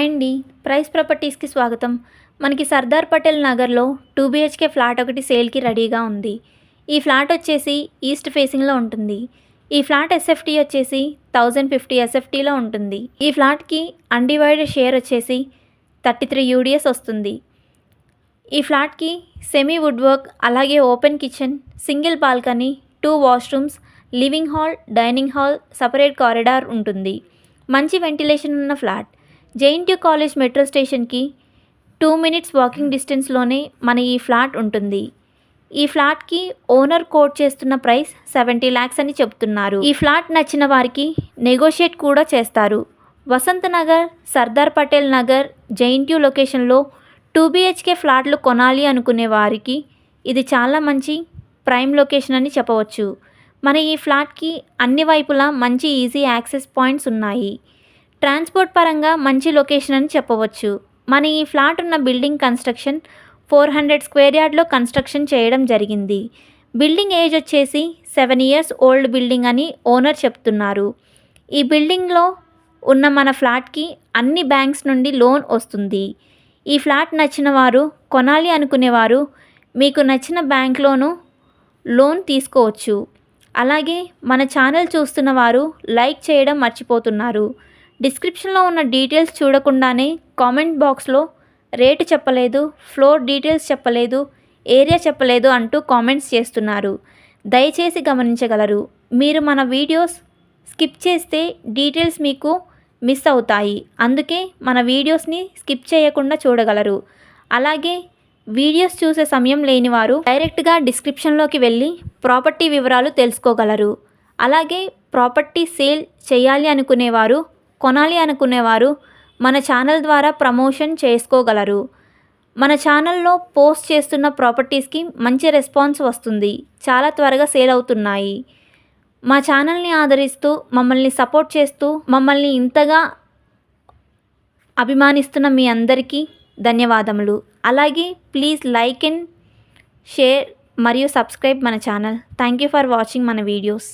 Hi అండి. Price ప్రాపర్టీస్కి స్వాగతం. మనకి సర్దార్ పటేల్ నగర్లో 2 BHK ఫ్లాట్ ఒకటి సేల్కి రెడీగా ఉంది. ఈ ఫ్లాట్ వచ్చేసి ఈస్ట్ ఫేసింగ్లో ఉంటుంది. ఈ ఫ్లాట్ SFT వచ్చేసి 1050 SFTలో ఉంటుంది. ఈ ఫ్లాట్కి అన్డివైడెడ్ షేర్ వచ్చేసి 33 UDS వస్తుంది. ఈ ఫ్లాట్కి సెమీ వుడ్ వర్క్, అలాగే open kitchen, single balcony, 2 washrooms, living hall, dining hall, separate corridor ఉంటుంది. మంచి వెంటిలేషన్ ఉన్న ఫ్లాట్. JNTU కాలేజ్ మెట్రో స్టేషన్కి 2 minutes వాకింగ్ డిస్టెన్స్లోనే మన ఈ ఫ్లాట్ ఉంటుంది. ఈ ఫ్లాట్కి ఓనర్ కోట్ చేస్తున్న ప్రైస్ 70 lakhs అని చెప్తున్నారు. ఈ ఫ్లాట్ నచ్చిన వారికి నెగోషియేట్ కూడా చేస్తారు. వసంత్ నగర్, సర్దార్ పటేల్ నగర్, JNTU లొకేషన్లో 2 BHK ఫ్లాట్లు కొనాలి అనుకునే వారికి ఇది చాలా మంచి ప్రైమ్ లొకేషన్ అని చెప్పవచ్చు. మన ఈ ఫ్లాట్కి అన్ని వైపులా మంచి ఈజీ యాక్సెస్ పాయింట్స్ ఉన్నాయి. ట్రాన్స్పోర్ట్ పరంగా మంచి లొకేషన్ అని చెప్పవచ్చు. మన ఈ ఫ్లాట్ ఉన్న బిల్డింగ్ కన్స్ట్రక్షన్ 400 square yardలో కన్స్ట్రక్షన్ చేయడం జరిగింది. బిల్డింగ్ ఏజ్ వచ్చేసి 7 years ఓల్డ్ బిల్డింగ్ అని ఓనర్ చెప్తున్నారు. ఈ బిల్డింగ్లో ఉన్న మన ఫ్లాట్కి అన్ని బ్యాంక్స్ నుండి లోన్ వస్తుంది. ఈ ఫ్లాట్ నచ్చిన వారు, కొనాలి అనుకునేవారు మీకు నచ్చిన బ్యాంక్లోనూ లోన్ తీసుకోవచ్చు. అలాగే మన ఛానల్ చూస్తున్న వారు లైక్ చేయడం మర్చిపోతున్నారు. డిస్క్రిప్షన్లో ఉన్న డీటెయిల్స్ చూడకుండానే కామెంట్ బాక్స్లో రేటు చెప్పలేదు, ఫ్లోర్ డీటెయిల్స్ చెప్పలేదు, ఏరియా చెప్పలేదు అంటూ కామెంట్స్ చేస్తున్నారు. దయచేసి గమనించగలరు. మీరు మన వీడియోస్ స్కిప్ చేస్తే డీటెయిల్స్ మీకు మిస్ అవుతాయి. అందుకే మన వీడియోస్ని స్కిప్ చేయకుండా చూడగలరు. అలాగే వీడియోస్ చూసే సమయం లేని వారు డైరెక్ట్గా డిస్క్రిప్షన్లోకి వెళ్ళి ప్రాపర్టీ వివరాలు తెలుసుకోగలరు. అలాగే ప్రాపర్టీ సేల్ చేయాలి అనుకునేవారు, కొనాలి అనుకునేవారు మన ఛానల్ ద్వారా ప్రమోషన్ చేసుకోగలరు. మన ఛానల్లో పోస్ట్ చేస్తున్న ప్రాపర్టీస్కి మంచి రెస్పాన్స్ వస్తుంది. చాలా త్వరగా సేల్ అవుతున్నాయి. మా ఛానల్ని ఆదరిస్తూ, మమ్మల్ని సపోర్ట్ చేస్తూ, మమ్మల్ని ఇంతగా అభిమానిస్తున్న మీ అందరికీ ధన్యవాదములు. అలాగే ప్లీజ్ లైక్ అండ్ షేర్ మరియు సబ్స్క్రైబ్ మన channel. Thank you for watching మన వీడియోస్.